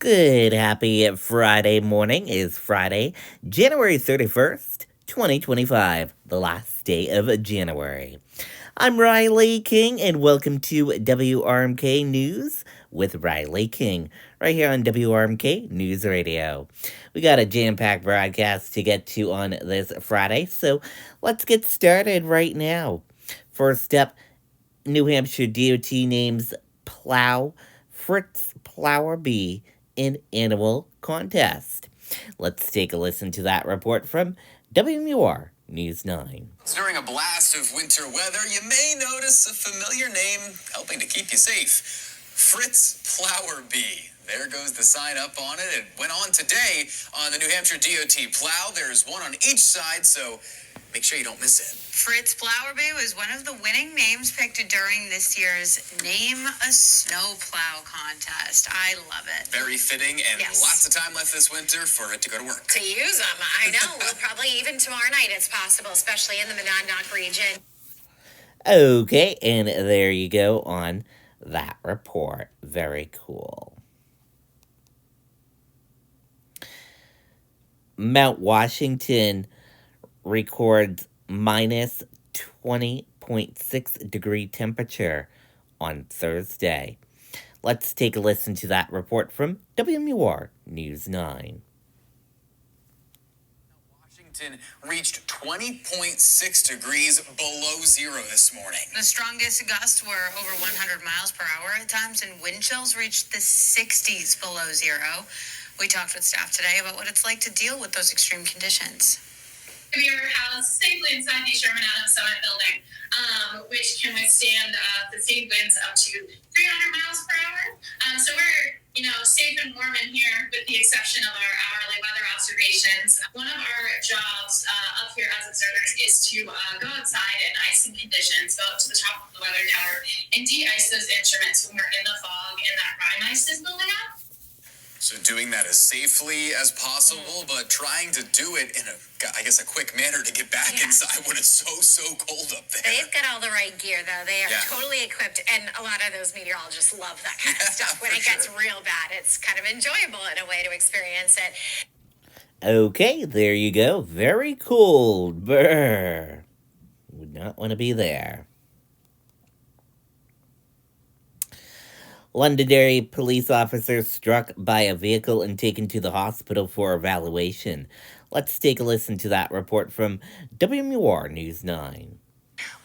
Good happy Friday morning is Friday, January 31st, 2025, the last day of January. I'm Riley King and welcome to WRMK News with Riley King, right here on WRMK News Radio. We got a jam-packed broadcast to get to on this Friday, so let's get started right now. First up, New Hampshire DOT names plow Fritz Plower Bee in animal contest. Let's take a listen to that report from WMUR News 9. During a blast of winter weather, you may notice a familiar name helping to keep you safe. Fritz Plower Bee. There goes the sign up on it. It went on today on the New Hampshire DOT plow. There's one on each side, so make sure you don't miss it. Fritz Flowerby was one of the winning names picked during this year's Name a Snowplow contest. I love it. Very fitting, and Yes. Lots of time left this winter for it to go to work. To use them. I know. Well, probably even tomorrow night it's possible, especially in the Monadnock region. Okay, and there you go on that report. Very cool. Mount Washington records minus 20.6 degree temperature on Thursday. Let's take a listen to that report from WMUR News 9. Washington reached 20.6 degrees below zero this morning. The strongest gusts were over 100 miles per hour at times, and wind chills reached the 60s below zero. We talked with staff today about what it's like to deal with those extreme conditions. We are housed safely inside the Sherman Adams Summit building, which can withstand sustained winds up to 300 miles per hour. So we're, safe and warm in here, with the exception of our hourly weather observations. One of our jobs up here as observers is to go outside in icing conditions, go up to the top of the weather tower, and de-ice those instruments when we're in the fog and that rime ice is building up. So doing that as safely as possible, but trying to do it in a quick manner to get back inside when it's so cold up there. They've got all the right gear, though. They are Yeah. totally equipped, and a lot of those meteorologists love that kind of stuff. When it gets real bad, it's kind of enjoyable in a way to experience it. Okay, there you go. Very cold. Brr. Would not want to be there. Londonderry police officers struck by a vehicle and taken to the hospital for evaluation. Let's take a listen to that report from WMUR News 9.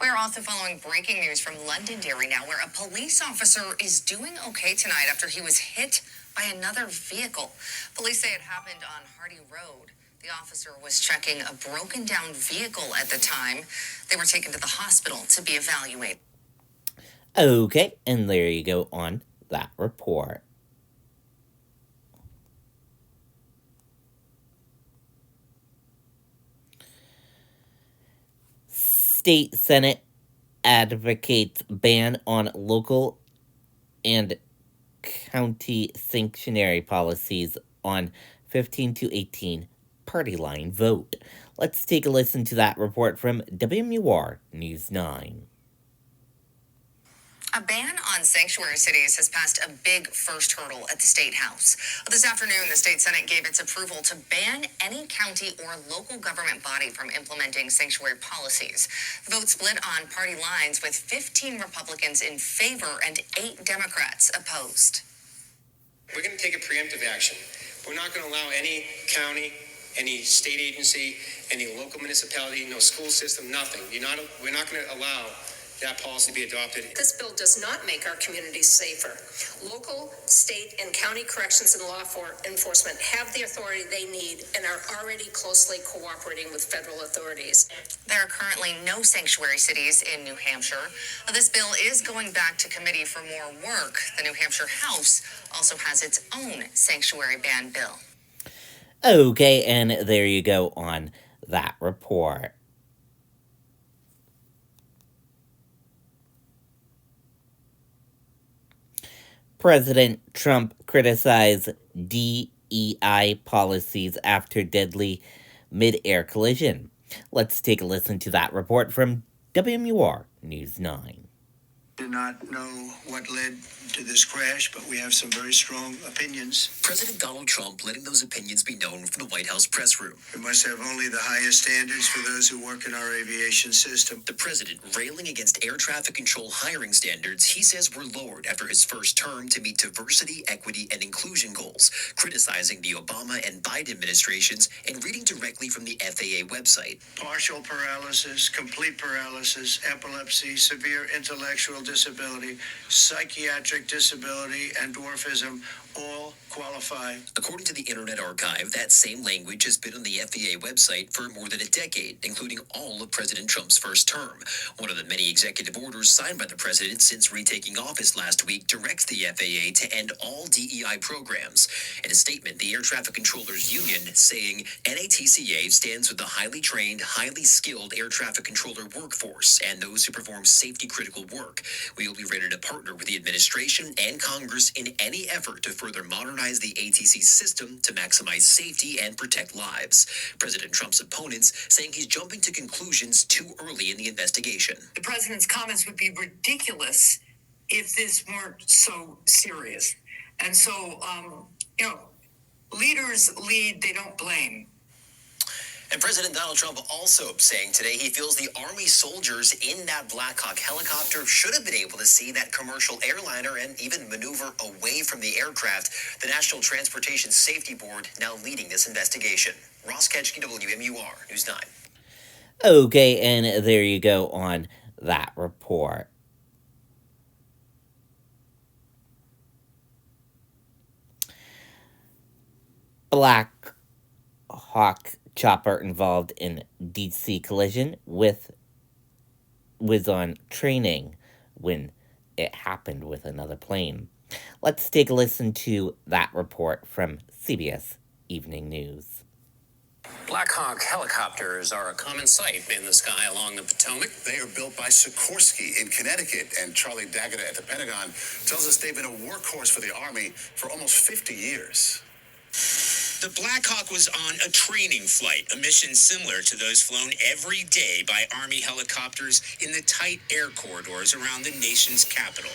We're also following breaking news from Londonderry now, where a police officer is doing okay tonight after he was hit by another vehicle. Police say it happened on Hardy Road. The officer was checking a broken down vehicle at the time. They were taken to the hospital to be evaluated. Okay, and there you go on that report. State Senate advocates ban on local and county sanctuary policies on 15 to 18 party line vote. Let's take a listen to that report from WMUR News 9. A ban on sanctuary cities has passed a big first hurdle at the State House. This afternoon, the State Senate gave its approval to ban any county or local government body from implementing sanctuary policies. The vote split on party lines, with 15 Republicans in favor and 8 Democrats opposed. We're going to take a preemptive action. We're not going to allow any county, any state agency, any local municipality, no school system, nothing. We're not going to allow that policy to be adopted. This bill does not make our communities safer. Local, state, and county corrections and law enforcement have the authority they need and are already closely cooperating with federal authorities. There are currently no sanctuary cities in New Hampshire. This bill is going back to committee for more work. The New Hampshire House also has its own sanctuary ban bill. Okay, and there you go on that report. President Trump criticized DEI policies after deadly mid-air collision. Let's take a listen to that report from WMUR News 9. Do not know what led to this crash, but we have some very strong opinions. President Donald Trump letting those opinions be known from the White House press room. We must have only the highest standards for those who work in our aviation system. The president railing against air traffic control hiring standards he says were lowered after his first term to meet diversity, equity, and inclusion goals, criticizing the Obama and Biden administrations and reading directly from the FAA website. Partial paralysis, complete paralysis, epilepsy, severe intellectual disability, psychiatric disability, and dwarfism all qualify. According to the Internet Archive, that same language has been on the FAA website for more than a decade, including all of President Trump's first term. One of the many executive orders signed by the president since retaking office last week directs the FAA to end all DEI programs. In a statement, the Air Traffic Controllers Union saying NATCA stands with the highly trained, highly skilled air traffic controller workforce and those who perform safety-critical work. We will be ready to partner with the administration and Congress in any effort to further modernize the ATC system to maximize safety and protect lives. President Trump's opponents saying he's jumping to conclusions too early in the investigation. The president's comments would be ridiculous if this weren't so serious. And so, leaders lead, they don't blame. And President Donald Trump also saying today he feels the Army soldiers in that Black Hawk helicopter should have been able to see that commercial airliner and even maneuver away from the aircraft. The National Transportation Safety Board now leading this investigation. Ross Ketchke, WMUR, News 9. Okay, and there you go on that report. Black Hawk chopper involved in DC collision was on training when it happened with another plane. Let's take a listen to that report from CBS Evening News. Black Hawk helicopters are a common sight in the sky along the Potomac. They are built by Sikorsky in Connecticut, and Charlie Daggett at the Pentagon tells us they've been a workhorse for the Army for almost 50 years. The Black Hawk was on a training flight, a mission similar to those flown every day by Army helicopters in the tight air corridors around the nation's capital.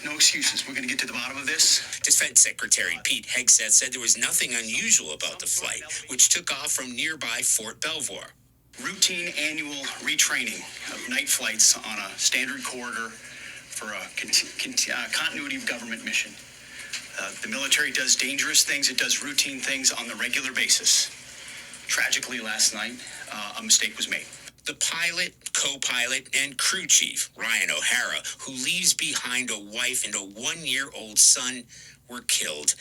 No excuses. We're going to get to the bottom of this. Defense Secretary Pete Hegseth said there was nothing unusual about the flight, which took off from nearby Fort Belvoir. Routine annual retraining of night flights on a standard corridor for a continuity of government mission. The military does dangerous things. It does routine things on the regular basis. Tragically, last night, a mistake was made. The pilot, co-pilot, and crew chief, Ryan O'Hara, who leaves behind a wife and a 1-year-old son, were killed.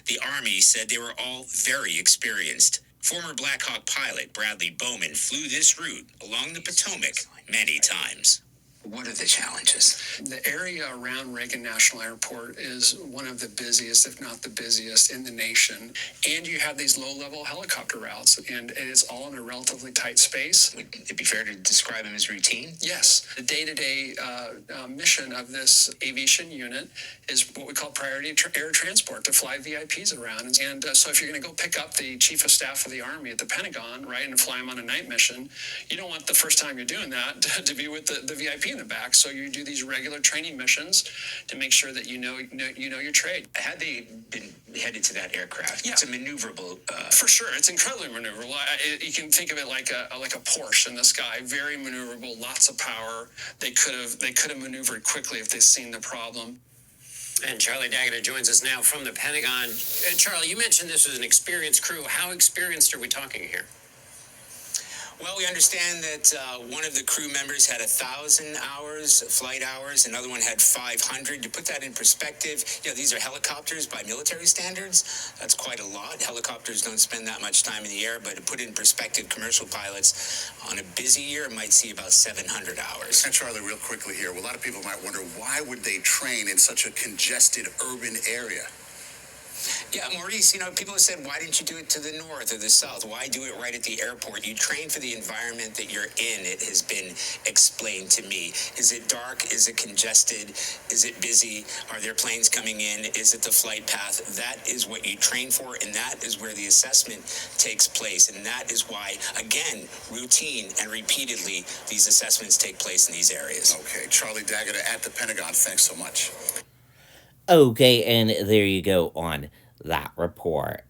The Army said they were all very experienced. Former Black Hawk pilot Bradley Bowman flew this route along the Potomac many times. What are the challenges? The area around Reagan National Airport is one of the busiest, if not the busiest, in the nation. And you have these low-level helicopter routes, and it's all in a relatively tight space. Would it be fair to describe them as routine? Yes. The day-to-day mission of this aviation unit is what we call priority air transport, to fly VIPs around. And so if you're going to go pick up the chief of staff of the Army at the Pentagon, right, and fly him on a night mission, you don't want the first time you're doing that to be with the VIP in the back. So you do these regular training missions to make sure that you know your trade. Had they been headed to that aircraft, it's a maneuverable. For sure, it's incredibly maneuverable. You can think of it like a Porsche in the sky, very maneuverable, lots of power. They could have maneuvered quickly if they'd seen the problem. And Charlie Daggett joins us now from the Pentagon. Charlie, you mentioned this was an experienced crew. How experienced are we talking here? Well, we understand that one of the crew members had 1,000 hours, flight hours. Another one had 500. To put that in perspective, these are helicopters by military standards. That's quite a lot. Helicopters don't spend that much time in the air, but to put it in perspective, commercial pilots on a busy year might see about 700 hours. And Charlie, real quickly here, a lot of people might wonder, why would they train in such a congested urban area? Yeah, Maurice, people have said, why didn't you do it to the north or the south? Why do it right at the airport? You train for the environment that you're in, it has been explained to me. Is it dark? Is it congested? Is it busy? Are there planes coming in? Is it the flight path? That is what you train for, and that is where the assessment takes place. And that is why, again, routine and repeatedly, these assessments take place in these areas. Okay, Charlie Daggett at the Pentagon, thanks so much. Okay, and there you go on that report.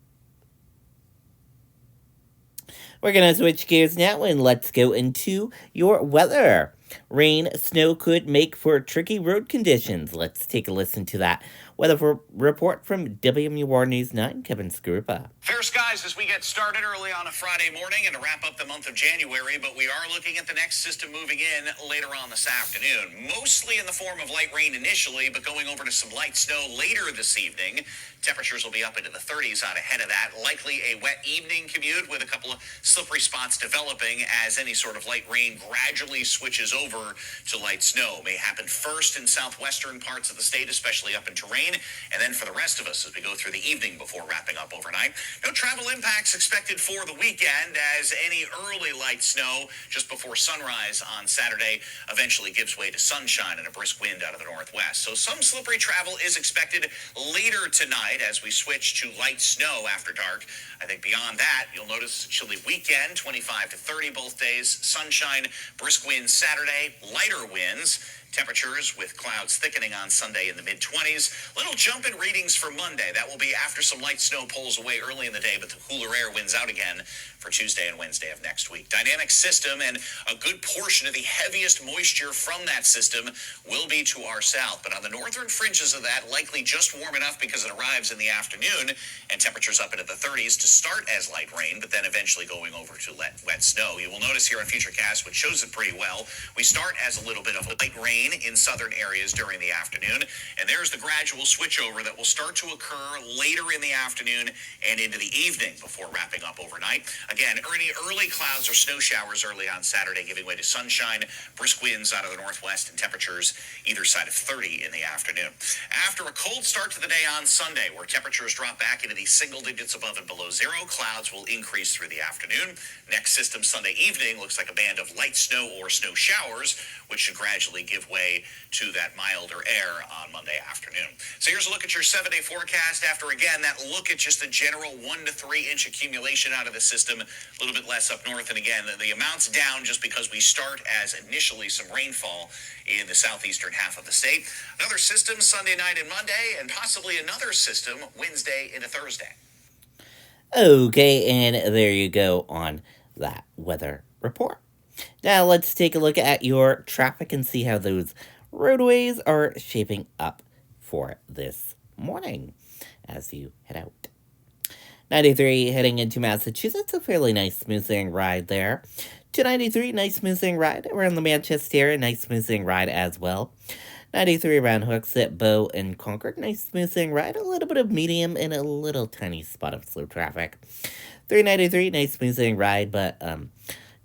We're going to switch gears now and let's go into your weather. Rain, snow could make for tricky road conditions. Let's take a listen to that weather report from WMUR News 9, Kevin Skrupa. Fair skies as we get started early on a Friday morning and to wrap up the month of January, but we are looking at the next system moving in later on this afternoon. Mostly in the form of light rain initially, but going over to some light snow later this evening. Temperatures will be up into the 30s out ahead of that. Likely a wet evening commute with a couple of slippery spots developing as any sort of light rain gradually switches over to light snow. May happen first in southwestern parts of the state, especially up into rain, and then for the rest of us as we go through the evening before wrapping up overnight. No travel impacts expected for the weekend as any early light snow just before sunrise on Saturday eventually gives way to sunshine and a brisk wind out of the northwest. So some slippery travel is expected later tonight as we switch to light snow after dark. I think beyond that, you'll notice a chilly weekend, 25 to 30 both days, sunshine, brisk winds Saturday, lighter winds. Temperatures with clouds thickening on Sunday in the mid-20s. Little jump in readings for Monday. That will be after some light snow pulls away early in the day, but the cooler air wins out again for Tuesday and Wednesday of next week. Dynamic system, and a good portion of the heaviest moisture from that system will be to our south. But on the northern fringes of that, likely just warm enough because it arrives in the afternoon, and temperatures up into the 30s to start as light rain, but then eventually going over to wet snow. You will notice here on Futurecast, which shows it pretty well, we start as a little bit of light rain in southern areas during the afternoon, and there's the gradual switchover that will start to occur later in the afternoon and into the evening before wrapping up overnight. Again, any early clouds or snow showers early on Saturday giving way to sunshine, brisk winds out of the northwest, and temperatures either side of 30 in the afternoon. After a cold start to the day on Sunday, where temperatures drop back into the single digits above and below zero, clouds will increase through the afternoon. Next system Sunday evening looks like a band of light snow or snow showers, which should gradually give way to that milder air on Monday afternoon. So here's a look at your 7-day forecast after, again, that look at just the general 1 to 3 inch accumulation out of the system, a little bit less up north. And again, the amount's down just because we start as initially some rainfall in the southeastern half of the state. Another system Sunday night and Monday, and possibly another system Wednesday into Thursday. Okay, and there you go on that weather report. Now let's take a look at your traffic and see how those roadways are shaping up for this morning as you head out. 93 heading into Massachusetts, a fairly nice smooth sailing ride there. 293, nice smooth sailing ride around the Manchester area, nice smooth sailing ride as well. 93 around Hooks at Bow and Concord, nice smooth sailing ride, a little bit of medium and a little tiny spot of slow traffic. 393, nice smooth sailing ride, but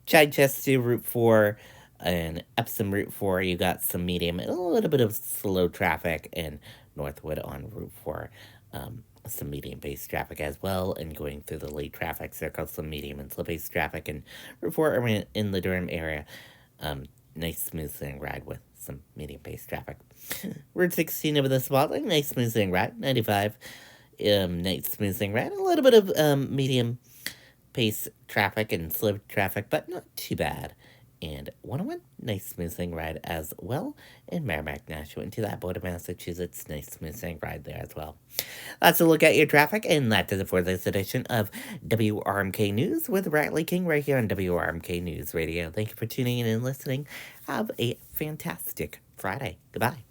Chichester Route 4 and Epsom Route 4, you got some medium and a little bit of slow traffic, and Northwood on Route 4, some medium-based traffic as well, and going through the late traffic circle, some medium and slow-based traffic, and Route 4 in the Durham area, nice smooth sailing ride with some medium-based traffic. Route 16 over the Spotlight, nice smooth sailing ride. 95, nice smooth sailing ride, a little bit of medium pace traffic and slow traffic, but not too bad. And 101, nice smooth sailing ride as well. And Merrimack, Nashua into that border, Massachusetts, nice smooth sailing ride there as well. That's a look at your traffic, and that does it for this edition of WRMK News with Riley King right here on WRMK News Radio. Thank you for tuning in and listening. Have a fantastic Friday. Goodbye.